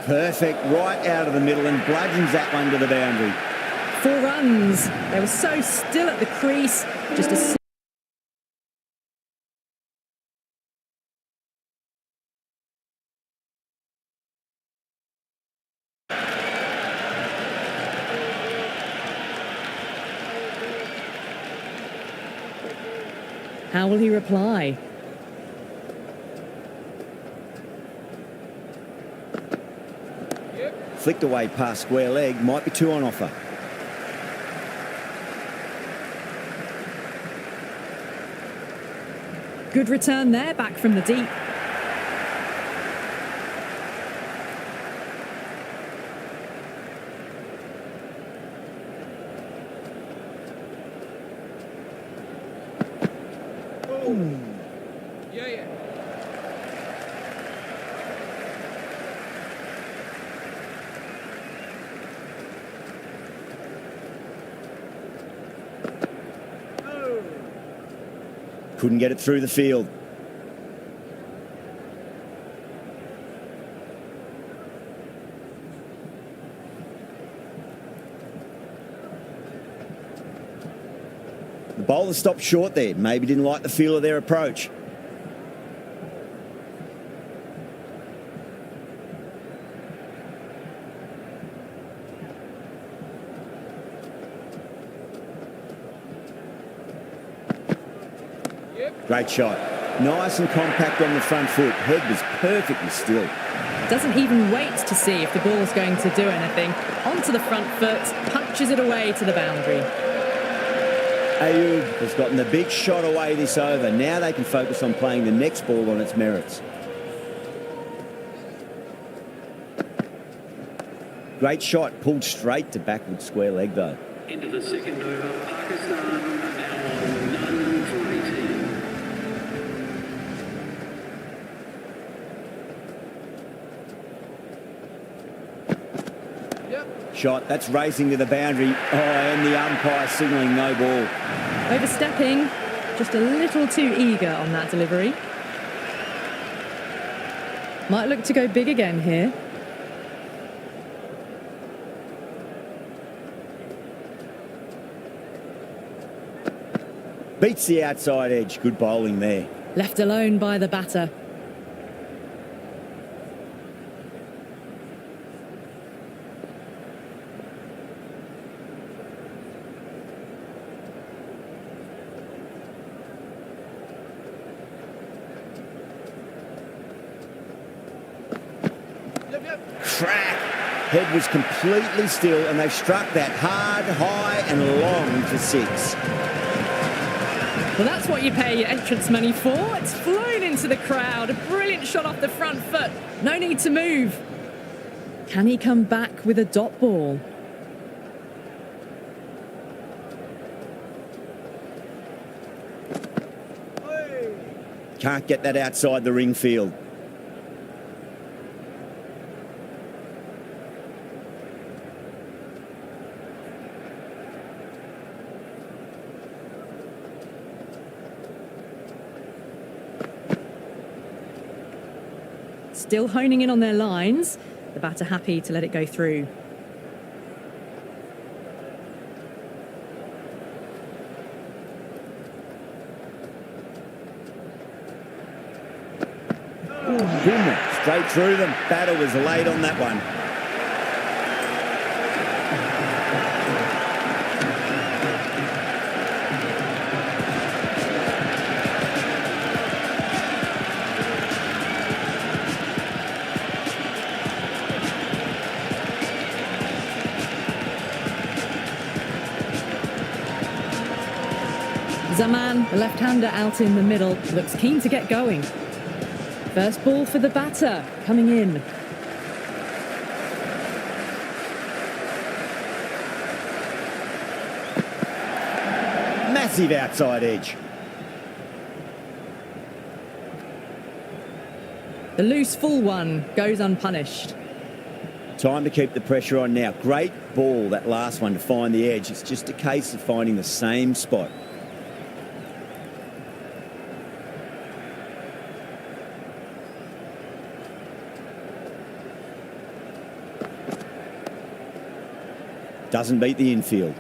Perfect, right out of the middle and bludgeons that one to the boundary. 4 runs. They were so still at the crease. Just a... How will he reply? Flicked away past square leg, might be 2 on offer. Good return there, back from the deep. Oh. Yeah. Couldn't get it through the field. The bowler stopped short there. Maybe didn't like the feel of their approach. Great shot. Nice and compact on the front foot. Head was perfectly still. Doesn't even wait to see if the ball's going to do anything. Onto the front foot, punches it away to the boundary. Ayub has gotten the big shot away this over. Now they can focus on playing the next ball on its merits. Great shot, pulled straight to backward square leg though. Into the second over, Pakistan now on none for 18. Shot, that's racing to the boundary. Oh, and the umpire signalling no ball. Overstepping, just a little too eager on that delivery. Might look to go big again here. Beats the outside edge. Good bowling there. Left alone by the batter. Crack. Head was completely still and they've struck that hard, high and long for 6. Well, that's what you pay your entrance money for. It's flown into the crowd. A brilliant shot off the front foot. No need to move. Can he come back with a dot ball? Can't get that outside the ring field. Still honing in on their lines. The batter happy to let it go through. Goodness, straight through them. Batter was late on that one. Zaman, the left-hander out in the middle, looks keen to get going. First ball for the batter, coming in. Massive outside edge. The loose full one goes unpunished. Time to keep the pressure on now. Great ball, that last one, to find the edge. It's just a case of finding the same spot. Doesn't beat the infield.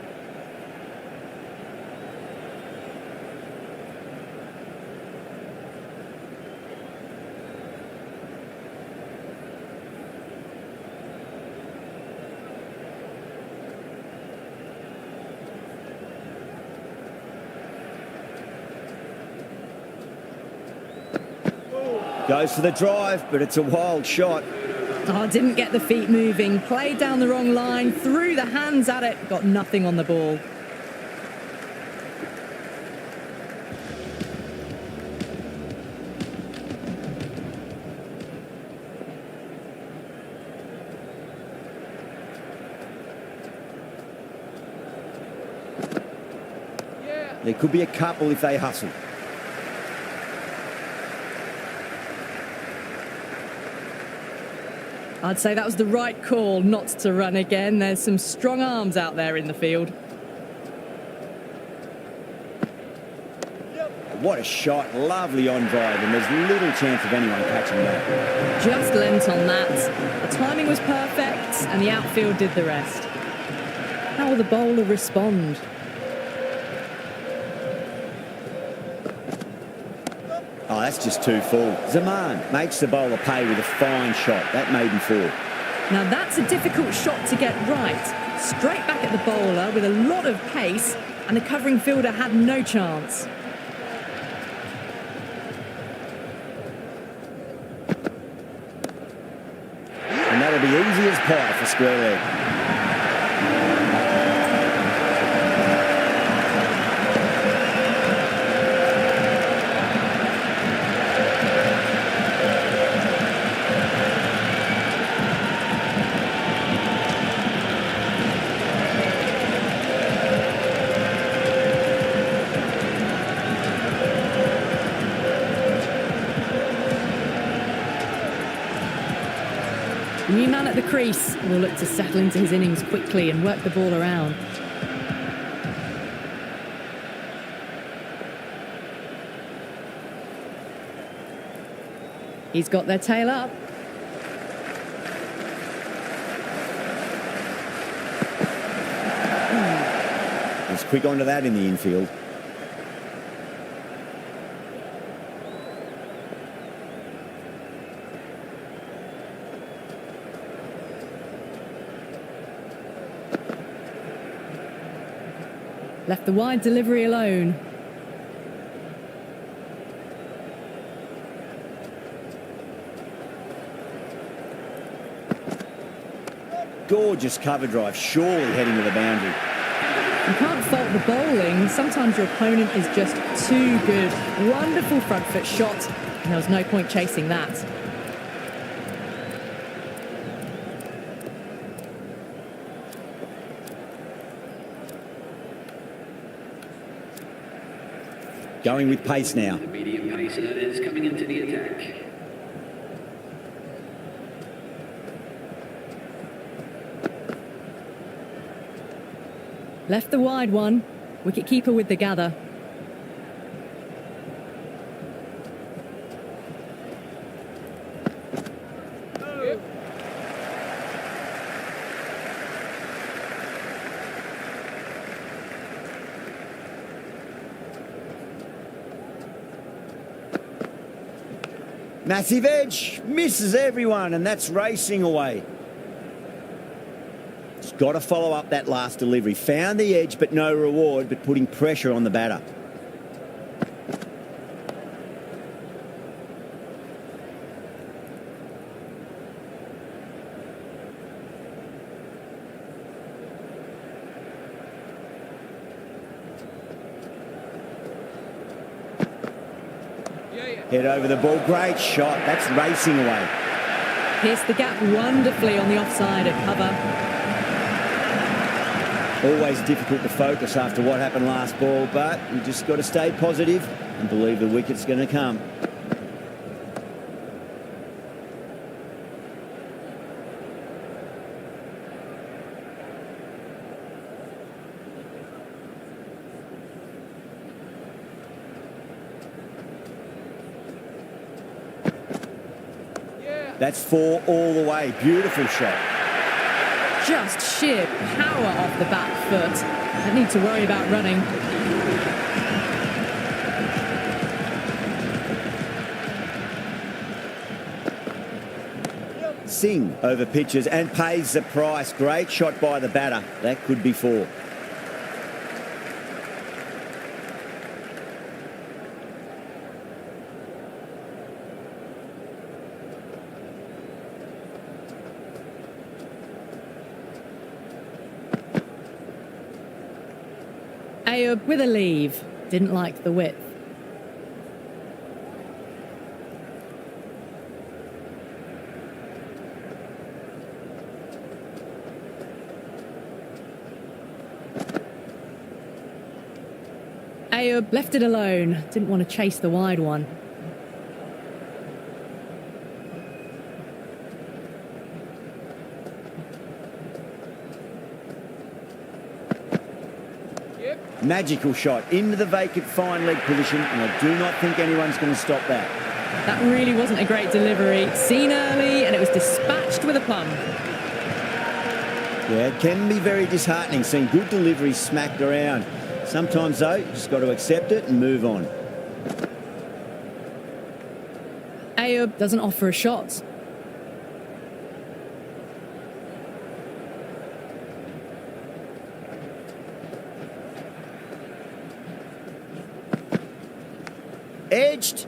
Goes for the drive, but it's a wild shot. Oh, didn't get the feet moving. Played down the wrong line, threw the hands at it, got nothing on the ball. There could be a couple if they hustle. I'd say that was the right call not to run again. There's some strong arms out there in the field. What a shot. Lovely on drive, and there's little chance of anyone catching that. Just lent on that. The timing was perfect, and the outfield did the rest. How will the bowler respond? Oh, that's just too full. Zaman makes the bowler pay with a fine shot. That maiden four. Now that's a difficult shot to get right. Straight back at the bowler with a lot of pace, and the covering fielder had no chance. And that'll be easy as pie for square leg. The new man at the crease will look to settle into his innings quickly and work the ball around. He's got their tail up. He's quick onto that in the infield. Left the wide delivery alone. Gorgeous cover drive, surely heading to the boundary. You can't fault the bowling. Sometimes your opponent is just too good. Wonderful front foot shot, and there was no point chasing that. Going with pace now. The medium pacer is coming into the attack. Left the wide one. Wicket-keeper with the gather. Massive edge, misses everyone, and that's racing away. Just got to follow up that last delivery. Found the edge, but no reward, but putting pressure on the batter. Head over the ball, great shot. That's racing away. Pierced the gap wonderfully on the offside at cover. Always difficult to focus after what happened last ball, but you just got to stay positive and believe the wicket's going to come. That's four all the way. Beautiful shot. just sheer power off the back foot. Don't need to worry about running. Singh over pitches and pays the price. Great shot by the batter. That could be 4. Ayub with a leave. Didn't like the width. Ayub left it alone. Didn't want to chase the wide one. Magical shot into the vacant fine leg position, and I do not think anyone's going to stop that. That really wasn't a great delivery. Seen early, and it was dispatched with a plum. Yeah, it can be very disheartening seeing good deliveries smacked around. Sometimes, though, you just got to accept it and move on. Ayub doesn't offer a shot. Edged.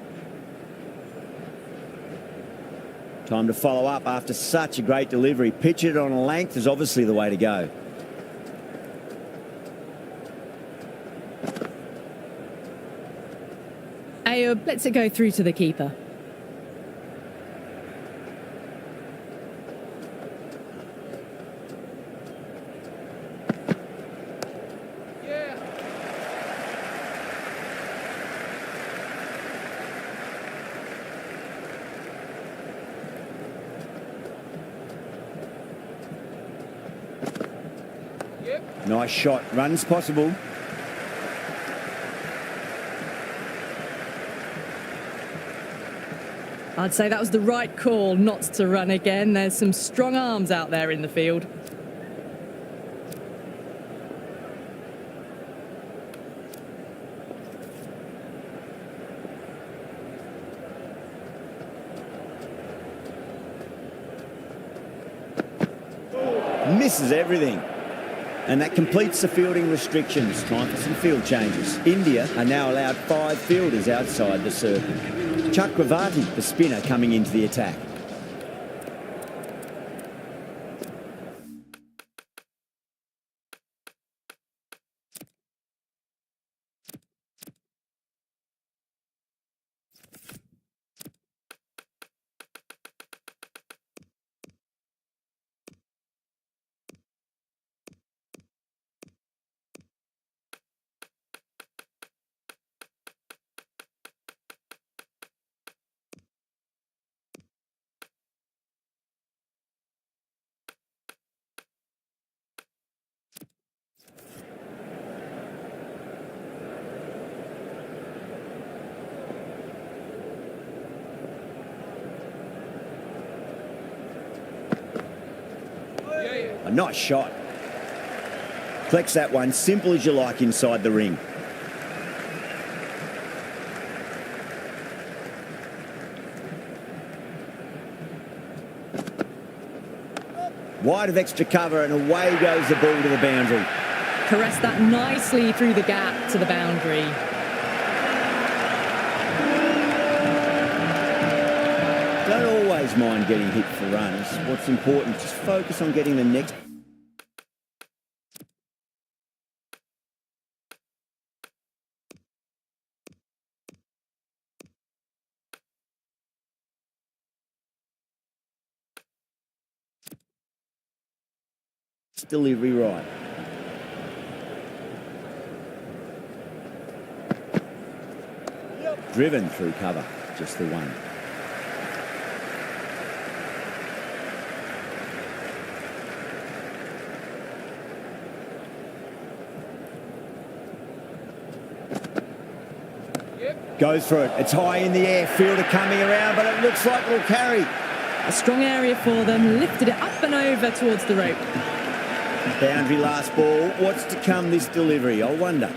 Time to follow up after such a great delivery. Pitch it on a length is obviously the way to go. Ayub lets it go through to the keeper. Nice shot. Runs possible. I'd say that was the right call not to run again. There's some strong arms out there in the field. Misses everything. And that completes the fielding restrictions. Time for some field changes. India are now allowed 5 fielders outside the circle. Chakravarti, the spinner, coming into the attack. A nice shot. Collects that one, simple as you like, inside the ring. Wide of extra cover, and away goes the ball to the boundary. Caressed that nicely through the gap to the boundary. Don't always mind getting hit for runs. What's important, just focus on getting the next. Delivery right. Driven through cover, just the one. Goes for it. It's high in the air. Fielder coming around, but it looks like it'll carry. A strong area for them. Lifted it up and over towards the rope. Boundary last ball. What's to come this delivery? I wonder.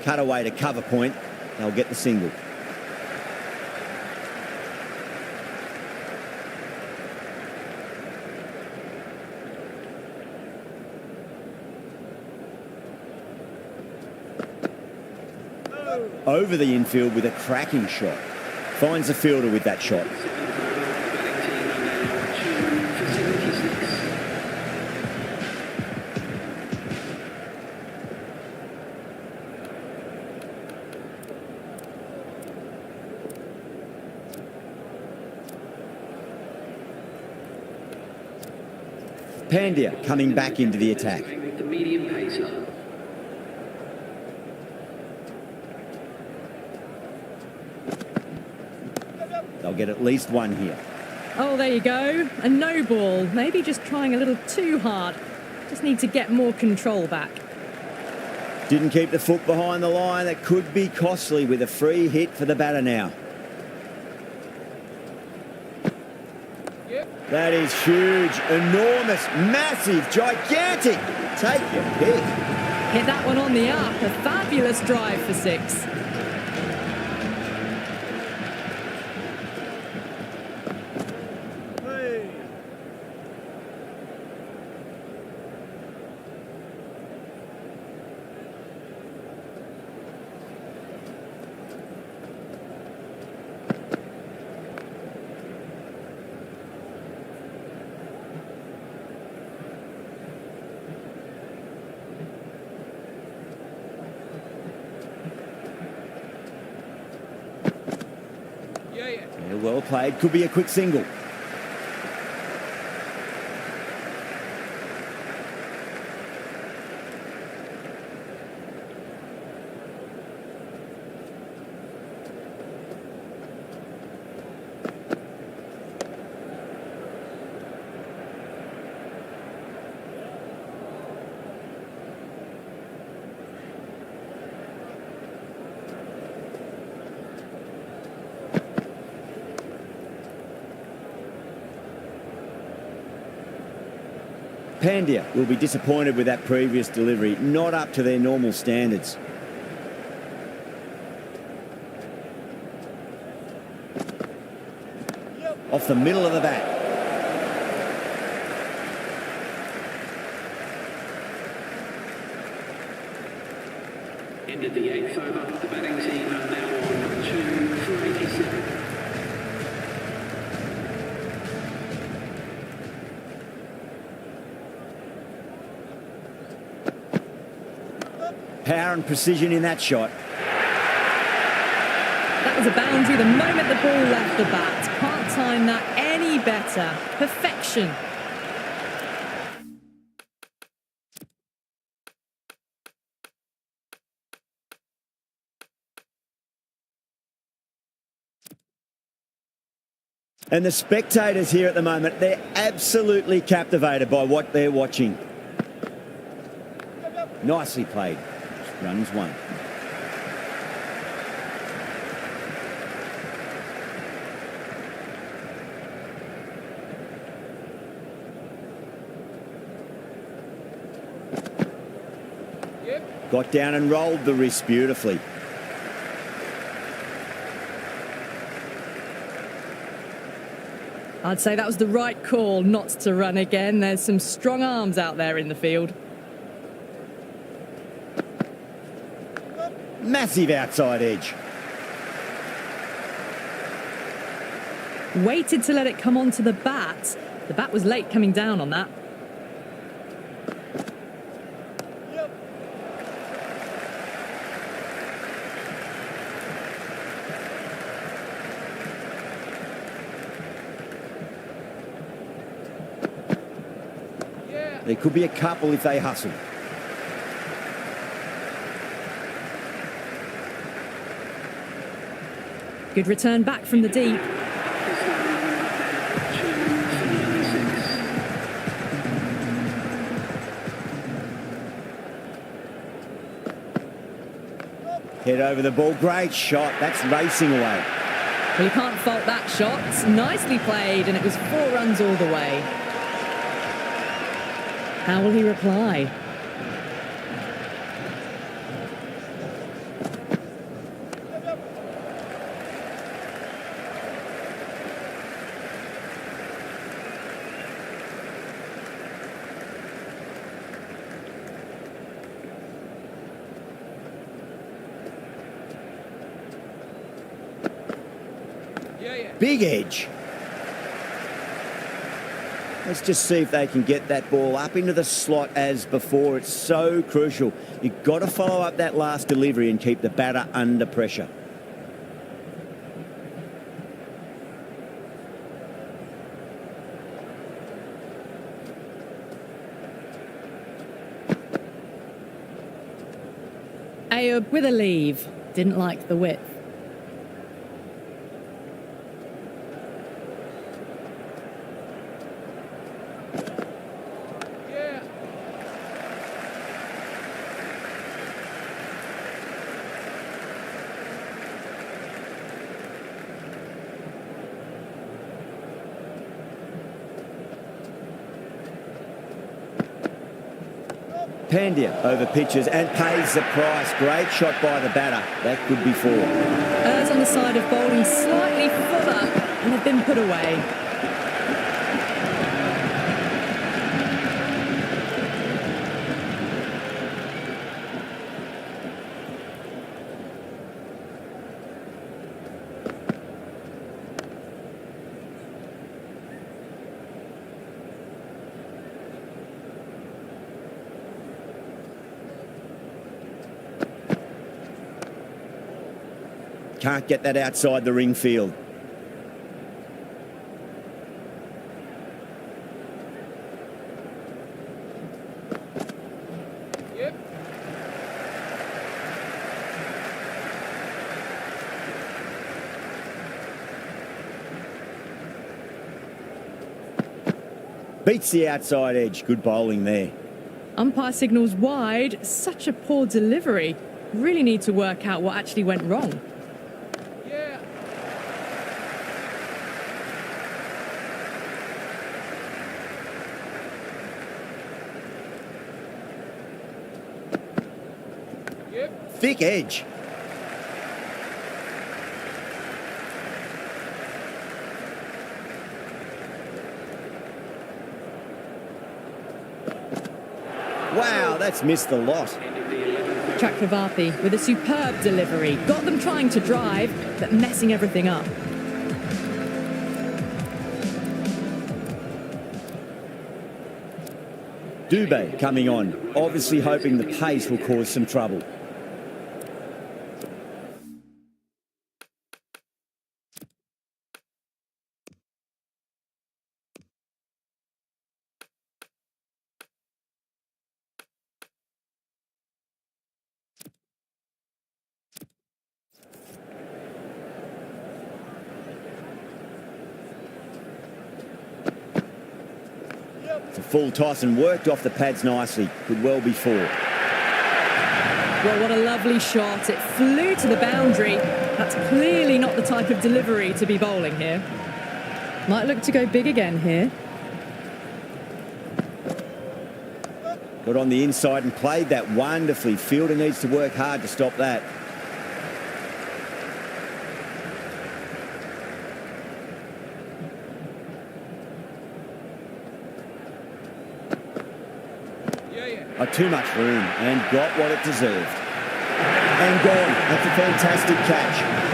Cut away to cover point. They'll get the single. Over the infield with a cracking shot. Finds the fielder with that shot. Pandya coming back into the attack. The medium pacer. They'll get at least one here. Oh, there you go. A no ball. Maybe just trying a little too hard. Just need to get more control back. Didn't keep the foot behind the line. That could be costly with a free hit for the batter now. That is huge, enormous, massive, gigantic. Take your pick. Hit that one on the up. A fabulous drive for 6. Yeah, well played. Could be a quick single. Pandya will be disappointed with that previous delivery, not up to their normal standards. Off the middle of the bat. Ended the 8th over. The batting team are now on 2 for 87. Power and precision in that shot. That was a boundary the moment the ball left the bat. Can't time that any better. Perfection. And the spectators here at the moment, they're absolutely captivated by what they're watching. Nicely played. Runs one. Got down and rolled the wrist beautifully. I'd say that was the right call not to run again. There's some strong arms out there in the field. Massive outside edge. Waited to let it come onto the bat. The bat was late coming down on that. There could be a couple if they hustle. Good return back from the deep. Head over the ball. Great shot. That's racing away. Well, you can't fault that shot. Nicely played, and it was 4 runs all the way. How will he reply? Big edge. Let's just see if they can get that ball up into the slot as before. It's so crucial. You've got to follow up that last delivery and keep the batter under pressure. Ayub with a leave. Didn't like the width. Pandya over pitches and pays the price. Great shot by the batter. That could be four. Errs on the side of bowling slightly fuller and have been put away. Can't get that outside the ring field. Beats the outside edge. Good bowling there. Umpire signals wide. Such a poor delivery. Really need to work out what actually went wrong. Thick edge. Wow, that's missed the lot. Chakravarthy with a superb delivery. Got them trying to drive, but messing everything up. Dubé coming on, obviously hoping the pace will cause some trouble. It's a full toss and worked off the pads nicely. Could well be four. Well, what a lovely shot. It flew to the boundary. That's clearly not the type of delivery to be bowling here. Might look to go big again here. Got on the inside and played that wonderfully. Fielder needs to work hard to stop that. Too much room and got what it deserved. And gone. That's a fantastic catch.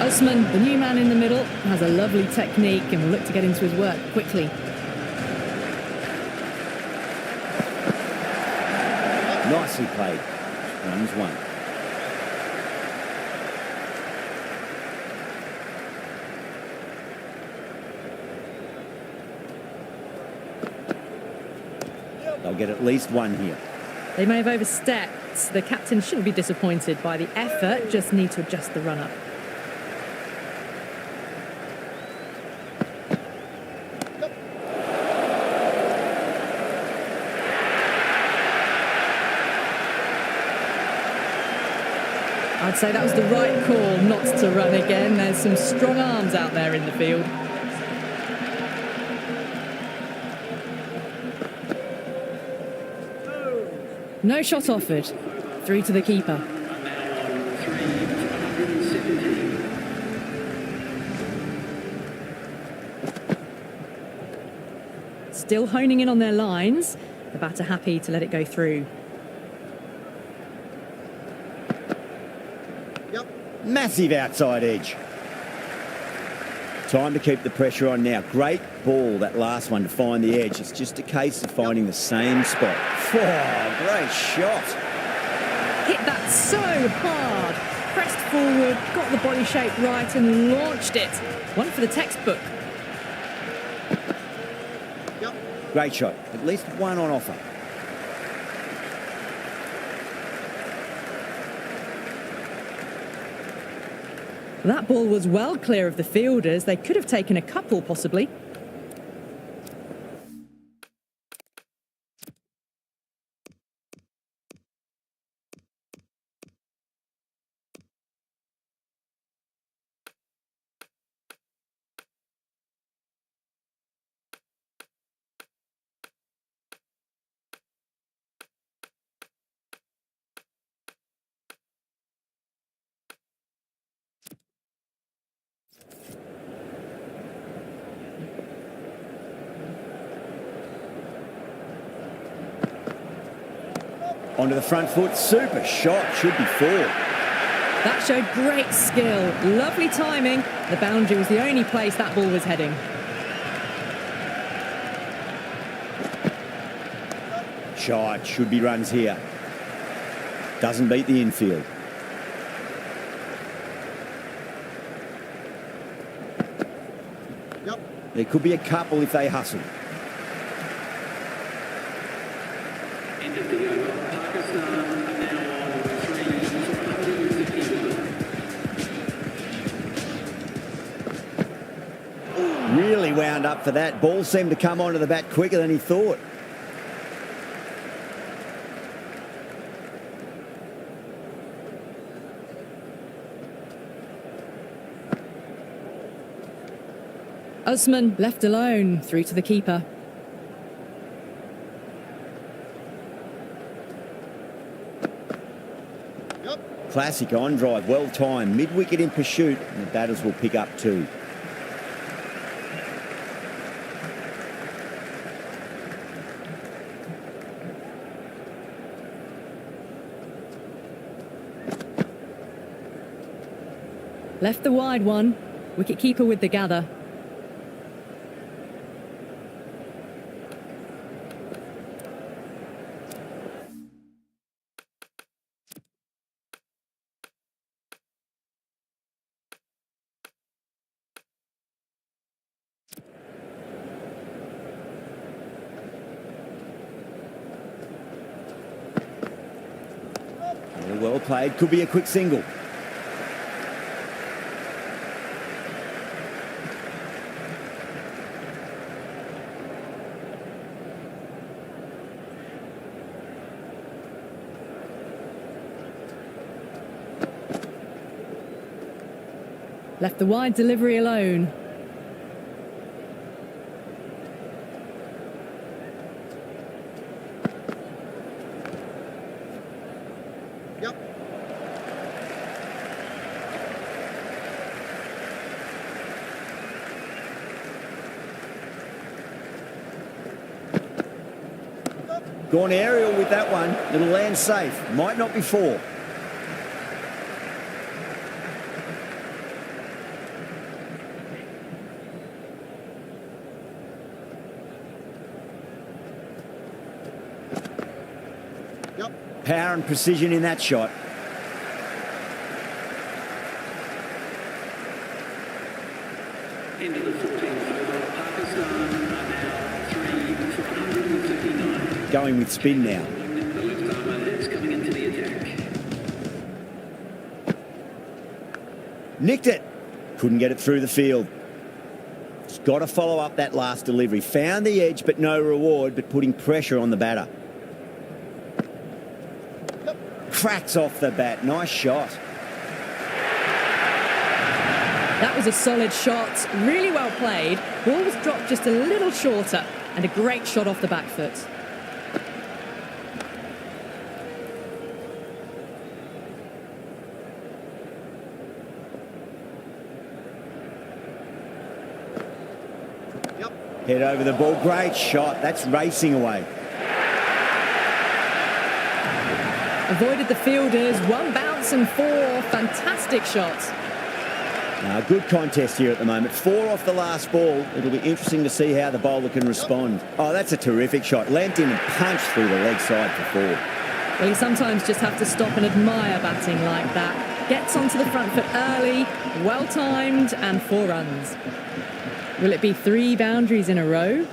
Osman, the new man in the middle, has a lovely technique and will look to get into his work quickly. Nicely played. Runs one. They'll get at least one here. They may have overstepped, wickets. The captain shouldn't be disappointed by the effort, just need to adjust the run-up. I'd say that was the right call not to run again. There's some strong arms out there in the field. No shot offered. Through to the keeper. Still honing in on their lines. The batter happy to let it go through. Massive outside edge. Time to keep the pressure on now. Great ball, that last one, to find the edge. It's just a case of finding the same spot. Oh, great shot. Hit that so hard. Pressed forward, got the body shape right and launched it. One for the textbook. Great shot. At least one on offer. That ball was well clear of the fielders. They could have taken a couple, possibly. Onto the front foot, super shot, should be four. That showed great skill, lovely timing. The boundary was the only place that ball was heading. Shot, should be runs here. Doesn't beat the infield. There could be a couple if they hustle. End of the over. Pakistan are now on 3 for 151. Really wound up for that. Ball seemed to come onto the bat quicker than he thought. Usman left alone, through to the keeper. Classic on drive, well timed, mid-wicket in pursuit, and the batters will pick up two. Left the wide one. Wicket-keeper with the gather. Well played, could be a quick single. Left the wide delivery alone. Gone aerial with that one. It'll land safe. Might not be four. Power and precision in that shot. End of the 14th over. Pakistan are now 3 for 159. Going with spin now. The left armour is coming into the attack. Nicked it. Couldn't get it through the field. It's got to follow up that last delivery. Found the edge, but no reward, but putting pressure on the batter. Cracks off the bat. Nice shot. That was a solid shot, really well played. Ball was dropped just a little shorter, and a great shot off the back foot. Head over the ball. Great shot. That's racing away. Avoided the fielders, one bounce and four. Fantastic shots. Good contest here at the moment. 4 off the last ball. It'll be interesting to see how the bowler can respond. Oh, that's a terrific shot. Leant in and punched through the leg side for 4. Well, you sometimes just have to stop and admire batting like that. Gets onto the front foot early, well timed, and 4 runs. Will it be 3 boundaries in a row?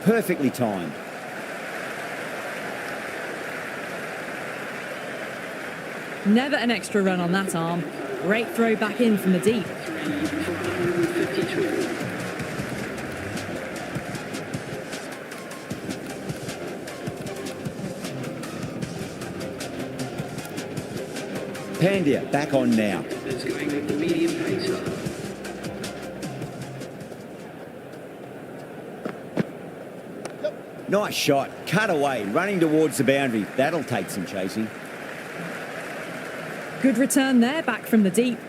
Perfectly timed. Never an extra run on that arm. Great throw back in from the deep. Pandya back on now. It's going with the medium pacer. Nice shot. Cut away. Running towards the boundary. That'll take some chasing. Good return there, back from the deep.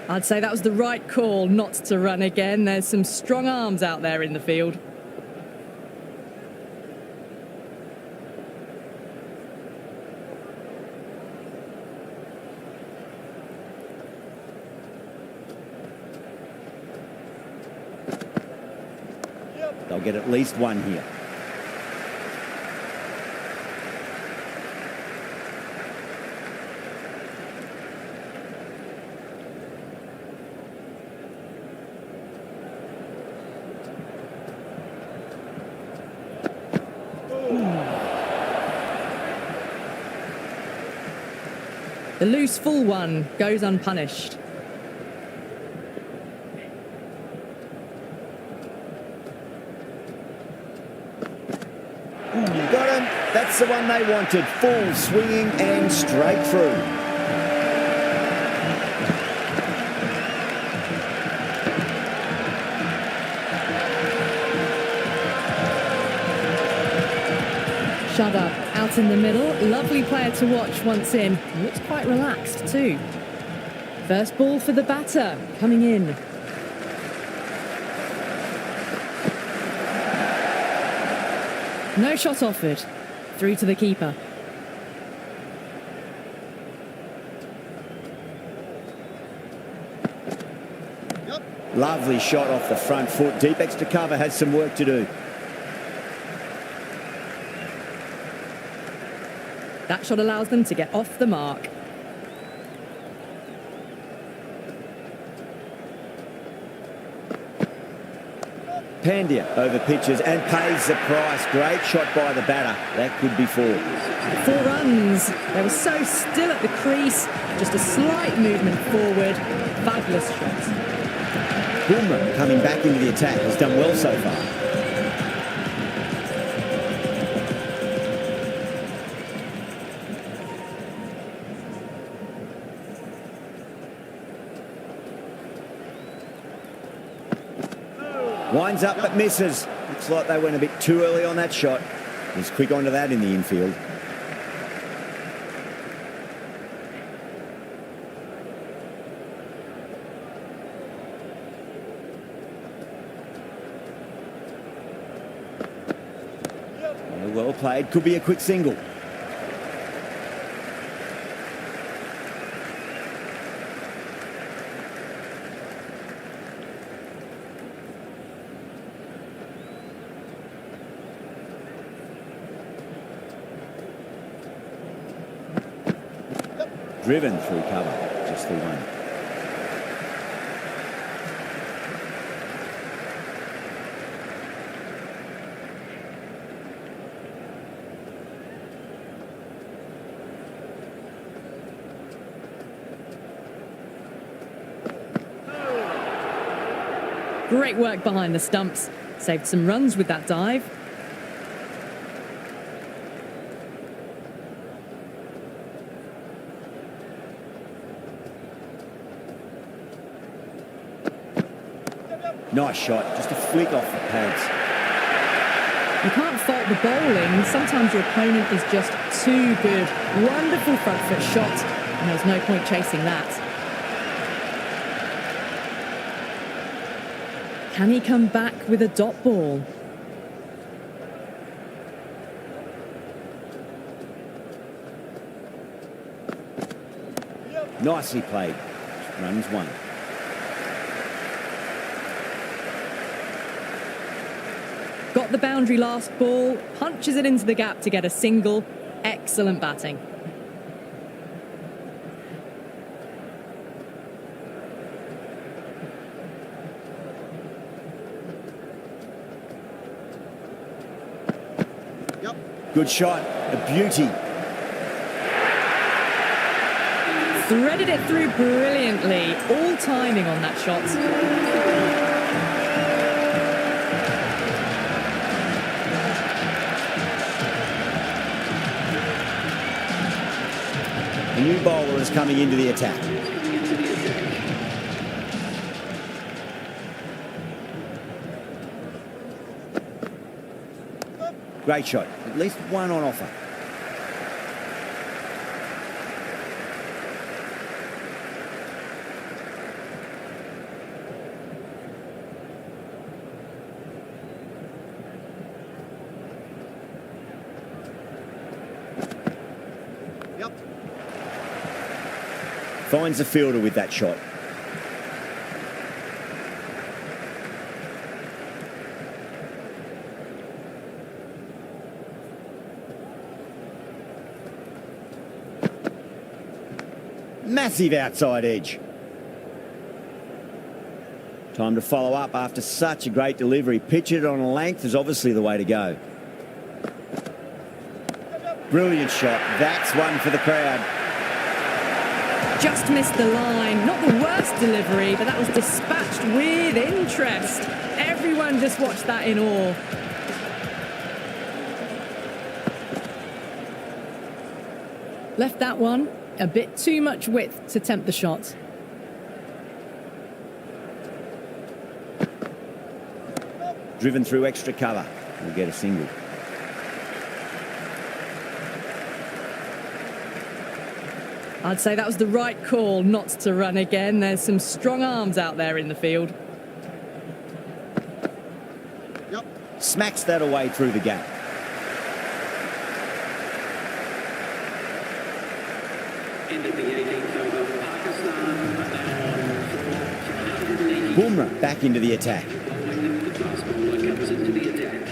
I'd say that was the right call not to run again. There's some strong arms out there in the field. They'll get at least 1 here. The loose full one goes unpunished. Got him. That's the one they wanted. Full swinging and straight through. Shudder out in the middle. Lovely player to watch once in. Looks quite relaxed too. First ball for the batter coming in. No shot offered. Through to the keeper. Lovely shot off the front foot. Deep extra cover has some work to do. That shot allows them to get off the mark. Pandya over pitches and pays the price. Great shot by the batter. That could be 4. 4 runs. They were so still at the crease. Just a slight movement forward. Fabulous shots. Boomer coming back into the attack has done well so far. Winds up but misses. Looks like they went a bit too early on that shot. He's quick onto that in the infield. Well played. Could be a quick single. Driven through cover, just the one. Great work behind the stumps. Saved some runs with that dive. Nice shot, just a flick off the pads. You can't fault the bowling. Sometimes your opponent is just too good. Wonderful front foot shot, and there's no point chasing that. Can he come back with a dot ball? Nicely played. Runs one. Got the boundary last ball, punches it into the gap to get a single. Excellent batting. Good shot, a beauty. Threaded it through brilliantly. All timing on that shot. The new bowler is coming into the attack. Great shot. At least one on offer. Finds the fielder with that shot. Massive outside edge. Time to follow up after such a great delivery. Pitch it on a length is obviously the way to go. Brilliant shot. That's one for the crowd. Just missed the line. Not the worst delivery, but that was dispatched with interest. Everyone just watched that in awe. Left that one a bit too much width to tempt the shot. Driven through extra cover. We'll get a single. I'd say that was the right call not to run again. There's some strong arms out there in the field. Smacks that away through the gap. End of the 18th over, Pakistan now on Bumrah back into the attack. the fast bowler comes into the attack.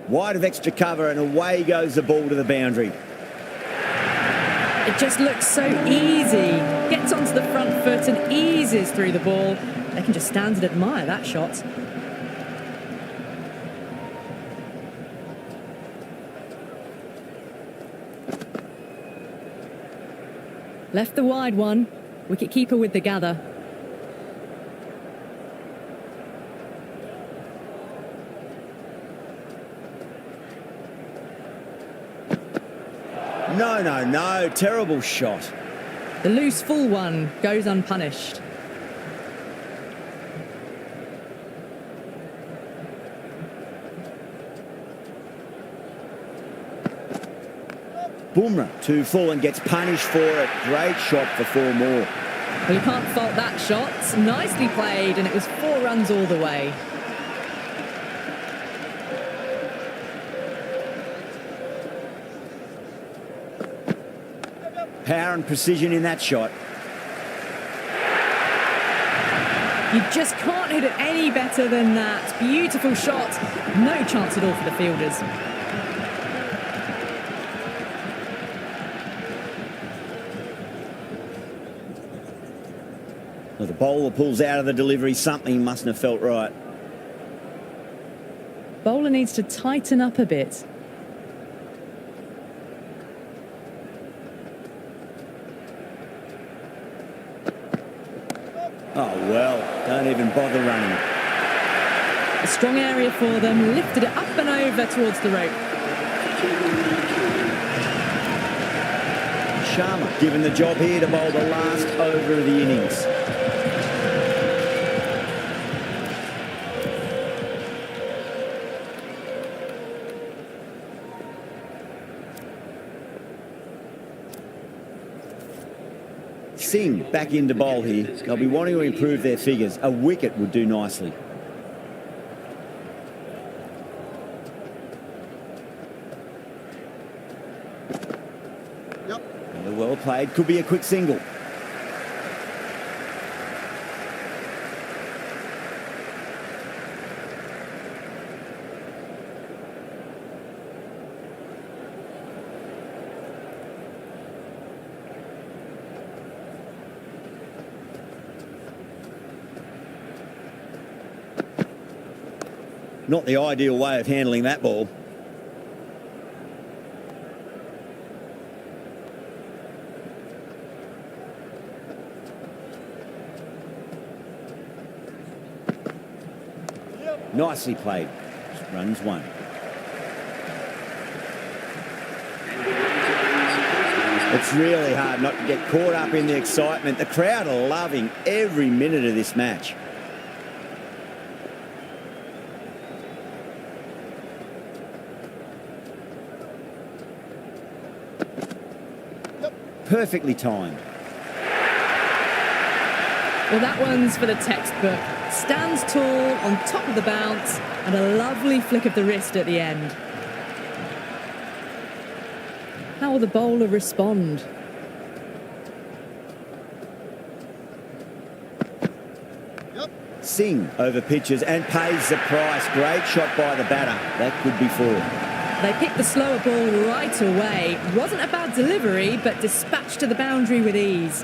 Wide of extra cover and away goes the ball to the boundary. It just looks so easy. Gets onto the front foot and eases through the ball. They can just stand and admire that shot. Left the wide one. Wicket-keeper with the gather. No. Terrible shot. The loose full one goes unpunished. Bumrah too full and gets punished for it. Great shot for 4 more. Well, you can't fault that shot. Nicely played, and it was 4 runs all the way. power and precision in that shot. You just can't hit it any better than that. Beautiful shot. No chance at all for the fielders. Well, the bowler pulls out of the delivery. Something mustn't have felt right. Bowler needs to tighten up a bit. Oh, well, don't even bother running. A strong area for them, lifted it up and over towards the rope. Sharma given the job here to bowl the last over of the innings. Singh back into bowl here. They'll be wanting to improve their figures. A wicket would do nicely. Well played. Could be a quick single. Not the ideal way of handling that ball. Nicely played. Runs one. It's really hard not to get caught up in the excitement. The crowd are loving every minute of this match. Perfectly timed. Well, that one's for the textbook. Stands tall on top of the bounce and a lovely flick of the wrist at the end. How will the bowler respond? Singh over pitches and pays the price. Great shot by the batter. That could be four. They picked the slower ball right away. Wasn't a bad delivery, but dispatched to the boundary with ease.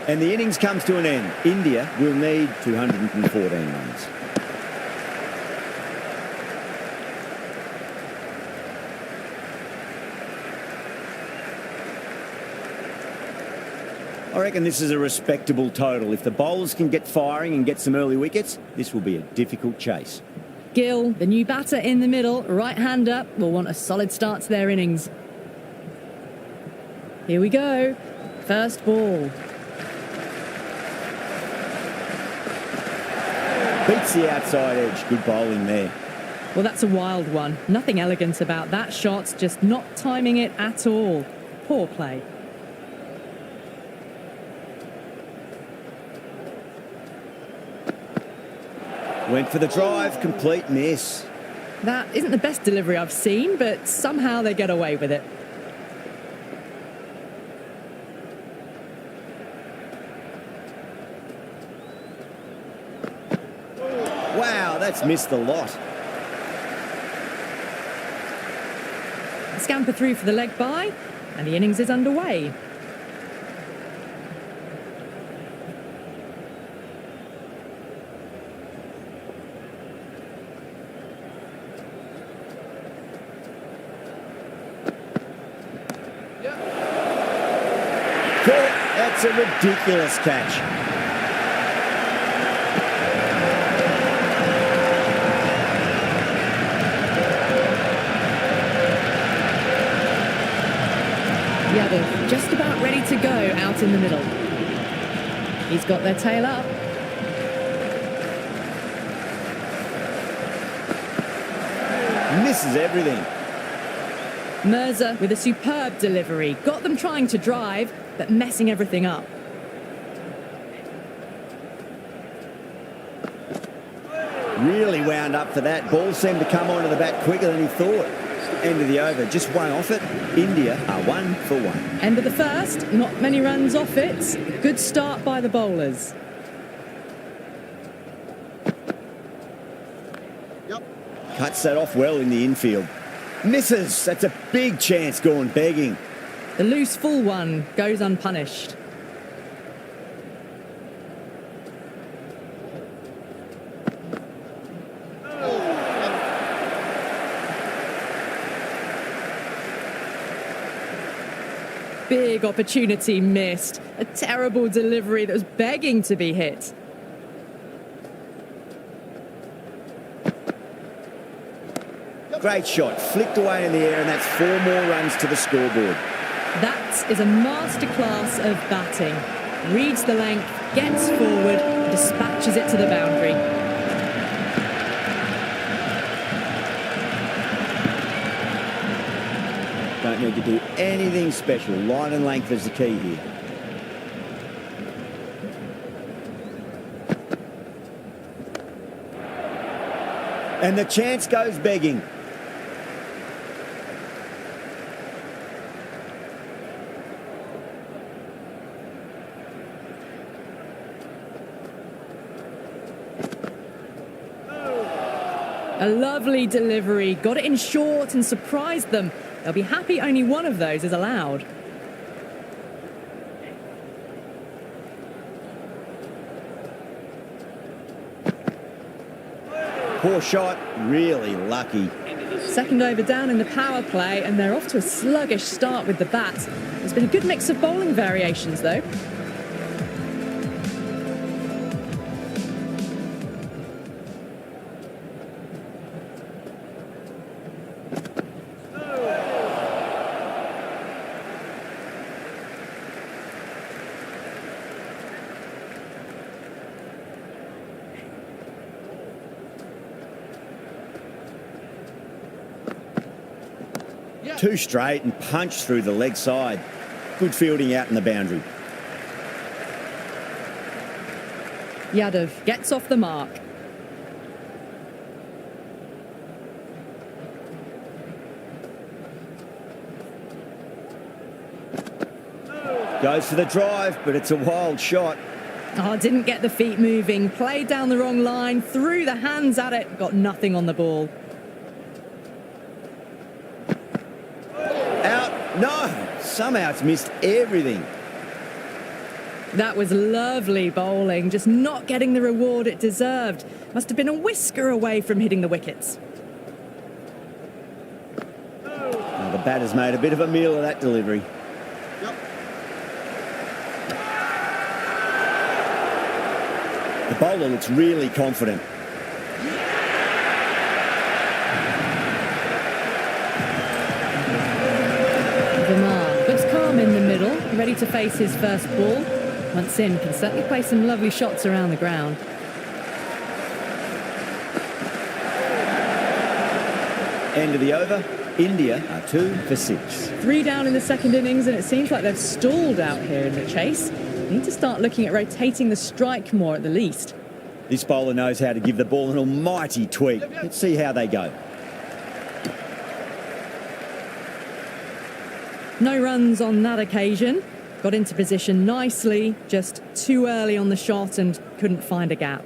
And the innings comes to an end. India will need 214 runs. I reckon this is a respectable total. If the bowlers can get firing and get some early wickets, this will be a difficult chase. Gill, the new batter in the middle, right hand up, will want a solid start to their innings. Here we go. First ball. Beats the outside edge. Good bowling there. Well, that's a wild one. Nothing elegant about that shot, just not timing it at all. Poor play. Went for the drive, complete miss. That isn't the best delivery I've seen, but somehow they get away with it. Wow, that's missed the lot. A scamper through for the leg bye, and the innings is underway. That's a ridiculous catch. Yadav just about ready to go out in the middle. He's got their tail up. Misses everything. Mirza with a superb delivery. Got them trying to drive, but messing everything up. Really wound up for that. Ball seemed to come onto the bat quicker than he thought. End of the over, just one off it. India are 1 for 1. End of the first, not many runs off it. Good start by the bowlers. Cuts that off well in the infield. Misses. That's a big chance gone begging. The loose full one goes unpunished. Big opportunity missed. A terrible delivery that was begging to be hit. Great shot. Flicked away in the air, and that's 4 more runs to the scoreboard. That is a masterclass of batting. Reads the length, gets forward, dispatches it to the boundary. Don't need to do anything special. Line and length is the key here. And the chance goes begging. A lovely delivery, got it in short and surprised them. They'll be happy only one of those is allowed. Poor shot, really lucky. Second over down in the power play, and they're off to a sluggish start with the bat. There's been a good mix of bowling variations, though. Two straight and punched through the leg side. Good fielding out in the boundary. Yadav gets off the mark. Goes for the drive, but it's a wild shot. Oh, didn't get the feet moving. Played down the wrong line, threw the hands at it, got nothing on the ball. No, somehow it's missed everything. That was lovely bowling, just not getting the reward it deserved. Must have been a whisker away from hitting the wickets. Well, the batter's made a bit of a meal of that delivery. The bowler looks really confident. Looks calm in the middle, ready to face his first ball. Once in, can certainly play some lovely shots around the ground. End of the over. India are 2 for 6. 3 down in the second innings, and it seems like they've stalled out here in the chase. Need to start looking at rotating the strike more at the least. This bowler knows how to give the ball an almighty tweak. Let's see how they go. No runs on that occasion. Got into position nicely, just too early on the shot and couldn't find a gap.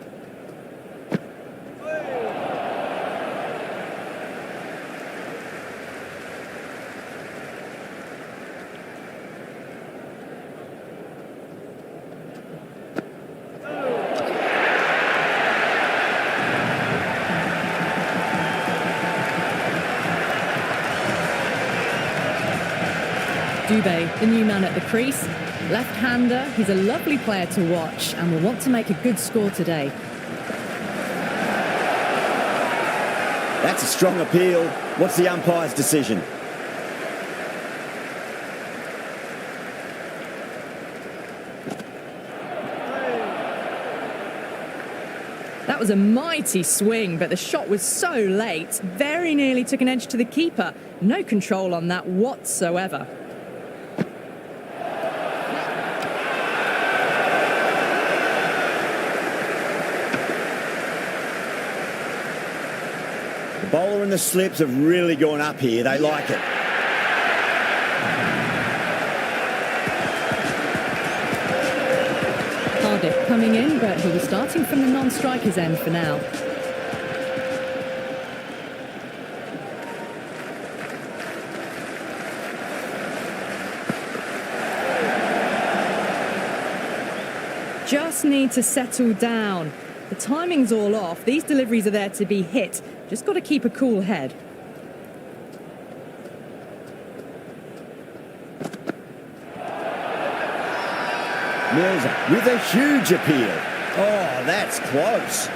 Dubé, the new man at the crease. Left-hander, he's a lovely player to watch and will want to make a good score today. That's a strong appeal. What's the umpire's decision? That was a mighty swing, but the shot was so late. Very nearly took an edge to the keeper. No control on that whatsoever. The bowler and the slips have really gone up here. They like it. Cardiff coming in, but he was starting from the non-strikers end for now. Just need to settle down. The timing's all off. These deliveries are there to be hit. Just got to keep a cool head. Mills with a huge appeal. Oh, that's close.